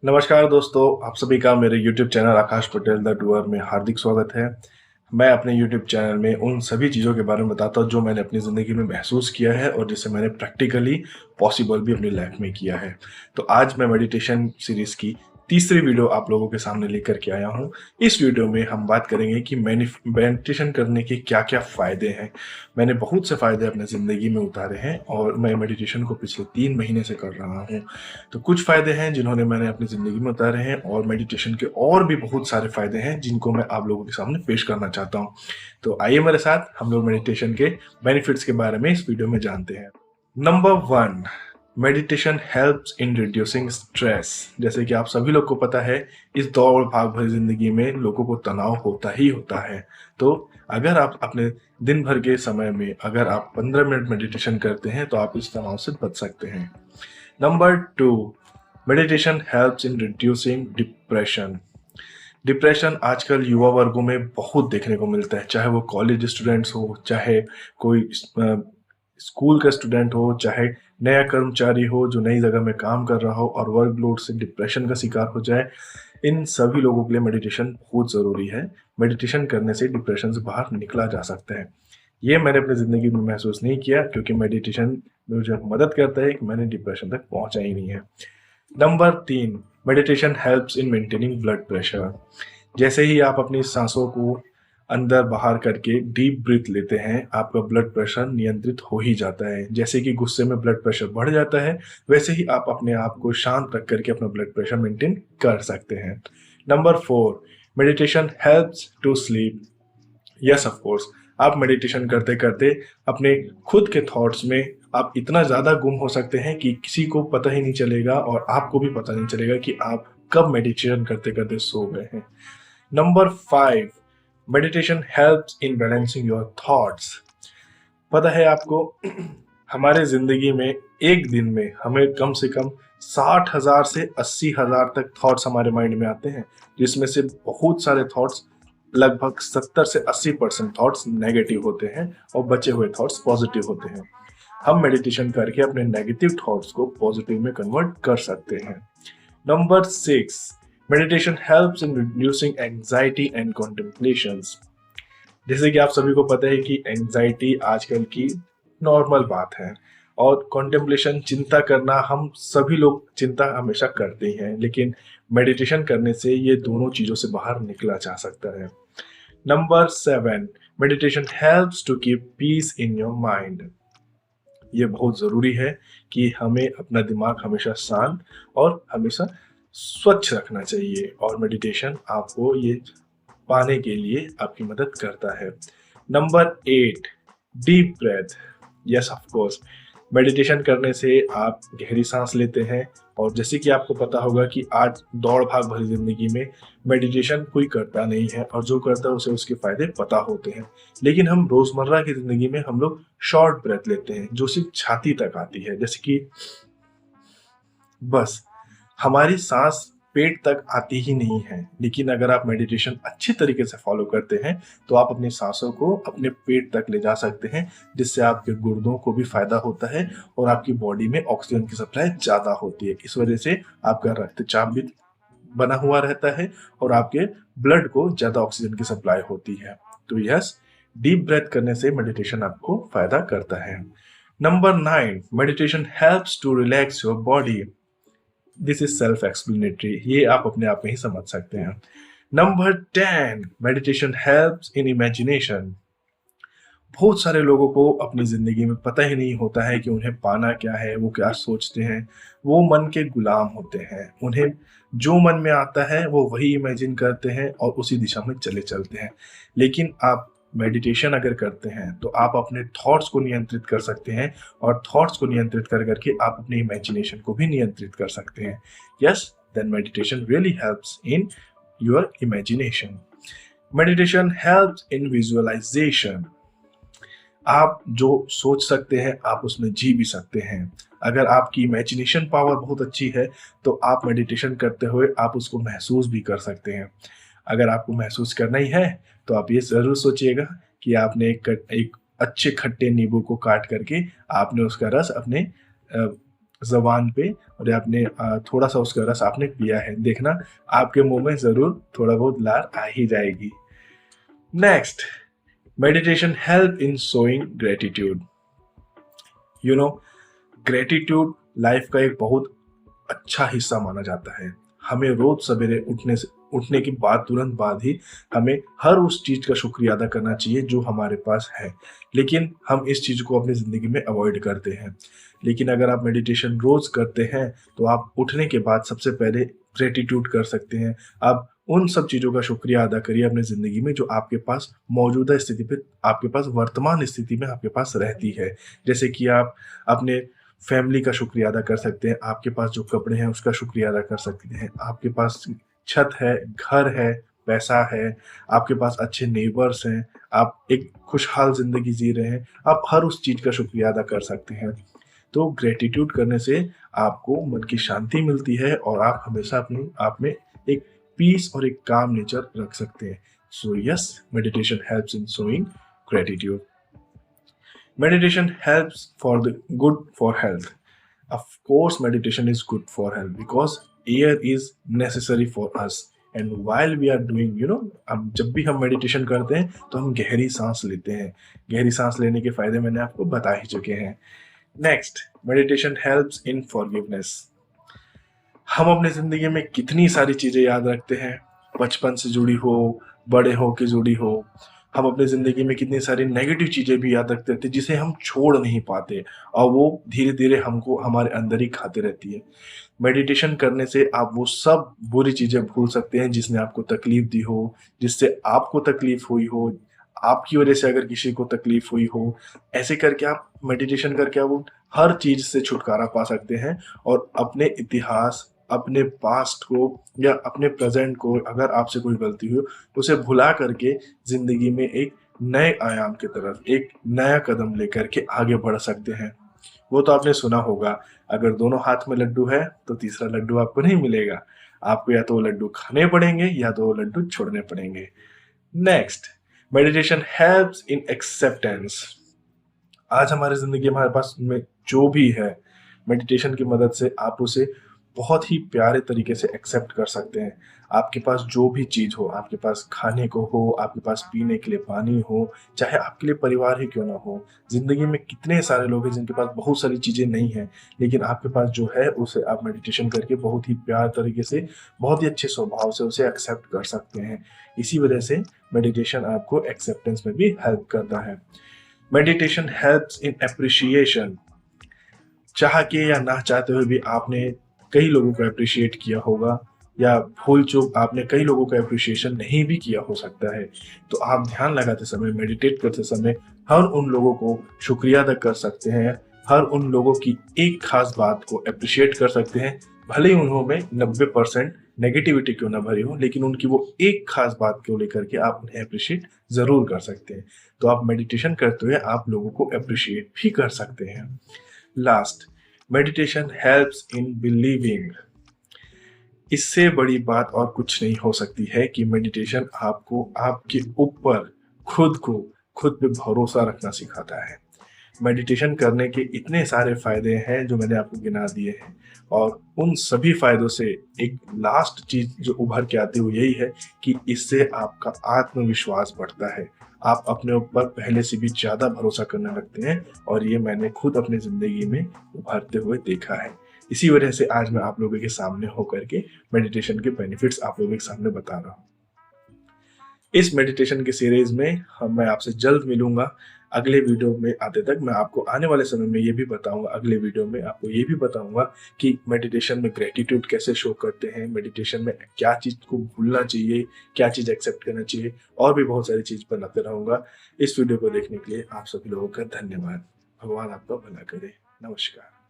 नमस्कार दोस्तों, आप सभी का मेरे YouTube channel Akash Patel the doer में हार्दिक स्वागत है। मैं अपने YouTube चैनल में उन सभी चीज़ों के बारे में बताता हूँ जो मैंने अपनी ज़िंदगी में महसूस किया है और जिसे मैंने प्रैक्टिकली पॉसिबल भी अपनी लाइफ में किया है। तो आज मैं मेडिटेशन सीरीज़ की तीसरी वीडियो आप लोगों के सामने लेकर के आया हूँ। इस वीडियो में हम बात करेंगे कि मेडिटेशन करने के क्या-क्या फ़ायदे हैं। मैंने बहुत से फ़ायदे अपनी ज़िंदगी में उतारे हैं और मैं मेडिटेशन को पिछले 3 महीने से कर रहा हूँ। तो कुछ फ़ायदे हैं जिन्होंने मैंने अपनी ज़िंदगी में उतारे हैं और मेडिटेशन के और भी बहुत सारे फ़ायदे हैं जिनको मैं आप लोगों के सामने पेश करना चाहता हूँ। तो आइए मेरे साथ हम लोग मेडिटेशन के बेनिफिट्स के बारे में इस वीडियो में जानते हैं। Number 1, meditation helps in reducing stress. जैसे कि आप सभी लोग को पता है, इस दौड़ भाग भरी ज़िंदगी में लोगों को तनाव होता ही होता है। तो अगर आप अपने दिन भर के समय में अगर आप 15 मिनट मेडिटेशन करते हैं तो आप इस तनाव से बच सकते हैं। Number 2, meditation helps in reducing depression. Depression आजकल युवा वर्गों में बहुत देखने को मिलता है, चाहे वो कॉलेज स्टूडेंट्स हो, चाहे कोई स्कूल का स्टूडेंट हो, चाहे नया कर्मचारी हो जो नई जगह में काम कर रहा हो और वर्कलोड से डिप्रेशन का शिकार हो जाए। इन सभी लोगों के लिए मेडिटेशन बहुत ज़रूरी है। मेडिटेशन करने से डिप्रेशन से बाहर निकला जा सकता है। ये मैंने अपनी ज़िंदगी में महसूस नहीं किया क्योंकि मेडिटेशन मुझे मदद करता है कि मैंने डिप्रेशन तक पहुँचा ही नहीं है। Number 3, meditation helps in maintaining blood pressure. जैसे ही आप अपनी सांसों को अंदर बाहर करके डीप ब्रीथ लेते हैं, आपका ब्लड प्रेशर नियंत्रित हो ही जाता है। जैसे कि गुस्से में ब्लड प्रेशर बढ़ जाता है, वैसे ही आप अपने आप को शांत रख करके अपना ब्लड प्रेशर मेंटेन कर सकते हैं। Number 4, meditation helps to sleep. Yes of course, आप मेडिटेशन करते करते अपने खुद के थॉट्स में आप इतना ज़्यादा गुम हो सकते हैं कि किसी को पता ही नहीं चलेगा और आपको भी पता नहीं चलेगा कि आप कब मेडिटेशन करते करते सो गए हैं। Number 5, meditation helps in balancing your thoughts. पता है आपको, हमारे ज़िंदगी में एक दिन में हमें कम से कम 60,000 से 80,000 तक थॉट्स हमारे माइंड में आते हैं, जिसमें से बहुत सारे थॉट्स, लगभग 70 से 80% थॉट्स नेगेटिव होते हैं और बचे हुए थॉट्स पॉजिटिव होते हैं। हम मेडिटेशन करके अपने नेगेटिव थॉट्स को पॉजिटिव में कन्वर्ट कर सकते हैं। Number 6, meditation helps in reducing anxiety and contemplations. जैसे कि आप सभी को पता है कि एंजाइटी आजकल की नॉर्मल बात है और कॉन्टेम्पलेशन, चिंता करना, हम सभी लोग चिंता हमेशा करते ही हैं, लेकिन मेडिटेशन करने से ये दोनों चीज़ों से बाहर निकला जा सकता है। Number 7, meditation helps to keep peace in your mind. ये बहुत ज़रूरी है कि हमें अपना दिमाग हमेशा शांत और हमेशा स्वच्छ रखना चाहिए और मेडिटेशन आपको ये पाने के लिए आपकी मदद करता है। Number 8, deep breath. Yes of course, meditation करने से आप गहरी सांस लेते हैं और जैसे कि आपको पता होगा कि आज दौड़ भाग भरी ज़िंदगी में मेडिटेशन कोई करता नहीं है और जो करता है उसे उसके फ़ायदे पता होते हैं। लेकिन हम रोज़मर्रा की ज़िंदगी में हम लोग शॉर्ट ब्रेथ लेते हैं जो सिर्फ छाती तक आती है, जैसे कि बस हमारी सांस पेट तक आती ही नहीं है। लेकिन अगर आप मेडिटेशन अच्छे तरीके से फॉलो करते हैं तो आप अपनी सांसों को अपने पेट तक ले जा सकते हैं, जिससे आपके गुर्दों को भी फायदा होता है और आपकी बॉडी में ऑक्सीजन की सप्लाई ज़्यादा होती है। इस वजह से आपका रक्तचाप भी बना हुआ रहता है और आपके ब्लड को ज़्यादा ऑक्सीजन की सप्लाई होती है। तो यस, डीप ब्रेथ करने से मेडिटेशन आपको फायदा करता है। Number 9, meditation helps to relax your body. This is self explanatory, ये आप अपने आप में ही समझ सकते हैं। Number 10, meditation helps in imagination. बहुत सारे लोगों को अपनी ज़िंदगी में पता ही नहीं होता है कि उन्हें पाना क्या है, वो क्या सोचते हैं। वो मन के गुलाम होते हैं, उन्हें जो मन में आता है वो वही इमेजिन करते हैं और उसी दिशा में चले चलते हैं। लेकिन आप मेडिटेशन अगर करते हैं तो आप अपने थॉट्स को नियंत्रित कर सकते हैं और थॉट्स को नियंत्रित कर करके आप अपने इमेजिनेशन को भी नियंत्रित कर सकते हैं। Yes, then meditation really helps in your imagination. Meditation helps in visualisation. आप जो सोच सकते हैं आप उसमें जी भी सकते हैं। अगर आपकी इमेजिनेशन पावर बहुत अच्छी है तो आप मेडिटेशन करते हुए आप उसको महसूस भी कर सकते हैं। अगर आपको महसूस करना ही है तो आप ये ज़रूर सोचिएगा कि आपने एक अच्छे खट्टे नींबू को काट करके आपने उसका रस अपने ज़बान पे और या आपने थोड़ा-सा उसका रस आपने पिया है, देखना आपके मुँह में ज़रूर थोड़ा बहुत लार आ ही जाएगी। Next, meditation help in showing gratitude. You know, gratitude life का एक बहुत अच्छा हिस्सा माना जाता है। हमें रोज सवेरे उठने के बाद तुरंत बाद ही हमें हर उस चीज का शुक्रिया अदा करना चाहिए जो हमारे पास है। लेकिन हम इस चीज को अपनी जिंदगी में अवॉइड करते हैं। लेकिन अगर आप मेडिटेशन रोज करते हैं तो आप उठने के बाद सबसे पहले ग्रेटिट्यूड कर सकते हैं। आप उन सब चीज़ों का शुक्रिया अदा करिए अपनी ज़िंदगी में जो आपके पास मौजूदा स्थिति पे, आपके पास वर्तमान स्थिति में आपके पास रहती है। जैसे कि आप अपने फैमिली का शुक्रिया अदा कर सकते हैं, आपके पास जो कपड़े हैं उसका शुक्रिया अदा कर सकते हैं, आपके पास छत है, घर है, पैसा है, आपके पास अच्छे नेबर्स हैं, आप एक खुशहाल ज़िंदगी जी रहे हैं, आप हर उस चीज़ का शुक्रिया अदा कर सकते हैं। तो ग्रैटिट्यूड करने से आपको मन की शांति मिलती है और आप हमेशा अपने आप में एक पीस और एक काम नेचर रख सकते हैं। So yes, meditation helps in showing gratitude. Meditation helps for the good for health. Of course, meditation is good for health because air is necessary for us. And while we are doing, अब जब भी हम meditation करते हैं तो हम गहरी सांस लेते हैं। गहरी सांस लेने के फायदे मैंने आपको बता ही चुके हैं। नेक्स्ट, मेडिटेशन हेल्प्स इन फॉरगिवनेस। हम अपनी जिंदगी में कितनी सारी चीजें याद रखते हैं, बचपन से जुड़ी हो, बड़े हो के जुड़ी हो। हम अपनी ज़िंदगी में कितनी सारी नेगेटिव चीज़ें भी याद रखते रहते हैं जिसे हम छोड़ नहीं पाते और वो धीरे-धीरे हमको हमारे अंदर ही खाते रहती है। मेडिटेशन करने से आप वो सब बुरी चीज़ें भूल सकते हैं जिसने आपको तकलीफ़ दी हो, जिससे आपको तकलीफ़ हुई हो, आपकी वज़ह से अगर किसी को तकलीफ़ हुई हो। ऐसे करके आप मेडिटेशन करके आप वो हर चीज़ से छुटकारा पा सकते हैं और अपने इतिहास, अपने पास्ट को या अपने प्रेज़ेंट को, अगर आपसे कोई गलती हुई, उसे भुला करके ज़िंदगी में एक नए आयाम की तरफ एक नया कदम लेकर के आगे बढ़ सकते हैं। वो तो आपने सुना होगा, अगर दोनों हाथ में लड्डू है तो तीसरा लड्डू आपको नहीं मिलेगा। आपको या तो वो लड्डू खाने पड़ेंगे या तो वो लड्डू छोड़ने पड़ेंगे। नेक्स्ट, मेडिटेशन हेल्प्स इन एक्सेप्टेंस। आज हमारी ज़िंदगी में हमारे पास में जो भी है, मेडिटेशन की मदद से आप उसे बहुत ही प्यारे तरीके से एक्सेप्ट कर सकते हैं। आपके पास जो भी चीज़ हो, आपके पास खाने को हो, आपके पास पीने के लिए पानी हो, चाहे आपके लिए परिवार ही क्यों ना हो। ज़िंदगी में कितने सारे लोग हैं जिनके पास बहुत सारी चीज़ें नहीं हैं, लेकिन आपके पास जो है उसे आप मेडिटेशन करके बहुत ही प्यार तरीके से, बहुत ही अच्छे स्वभाव से उसे एक्सेप्ट कर सकते हैं। इसी वजह से मेडिटेशन आपको एक्सेप्टेंस में भी हेल्प करता है। मेडिटेशन हेल्प्स इन एप्रिशिएशन। चाह के या ना चाहते हुए भी आपने कई लोगों को एप्रिशिएट किया होगा या भूल चूक आपने कई लोगों का एप्रिशिएशन नहीं भी किया हो सकता है। तो आप ध्यान लगाते समय, मेडिटेट करते समय हर उन लोगों को शुक्रिया अदा कर सकते हैं, हर उन लोगों की एक खास बात को एप्रिशिएट कर सकते हैं। भले ही उन्होंने 90% नेगेटिविटी क्यों ना भरी हो, लेकिन उनकी वो एक खास बात को लेकर के आप उन्हें एप्रिशिएट ज़रूर कर सकते हैं। तो आप मेडिटेशन करते हुए आप लोगों को एप्रिशिएट भी कर सकते हैं। लास्ट, मेडिटेशन हेल्प्स इन बिलीविंग। इससे बड़ी बात और कुछ नहीं हो सकती है कि मेडिटेशन आपको आपके ऊपर खुद पे भरोसा रखना सिखाता है। मेडिटेशन करने के इतने सारे फ़ायदे हैं जो मैंने आपको गिना दिए हैं और उन सभी फ़ायदों से एक लास्ट चीज़ जो उभर के आती है वो यही है कि इससे आपका आत्मविश्वास बढ़ता है। आप अपने ऊपर पहले से भी ज़्यादा भरोसा करने लगते हैं और ये मैंने खुद अपनी ज़िंदगी में उभरते हुए देखा है। इसी वजह से आज मैं आप लोगों के सामने होकर के मेडिटेशन के बेनिफिट्स आप लोगों के सामने बता रहा हूँ। इस मेडिटेशन की सीरीज़ में मैं आपसे जल्द मिलूँगा। अगले वीडियो में आते तक मैं आपको आने वाले समय में ये भी बताऊँगा, अगले वीडियो में आपको ये भी बताऊँगा कि मेडिटेशन में ग्रैटिट्यूड कैसे शो करते हैं, मेडिटेशन में क्या चीज़ को भूलना चाहिए, क्या चीज़ एक्सेप्ट करना चाहिए, और भी बहुत सारी चीज़ बनाते रहूँगा। इस वीडियो को देखने के लिए आप सभी लोगों का धन्यवाद। भगवान आपका भला करे। नमस्कार।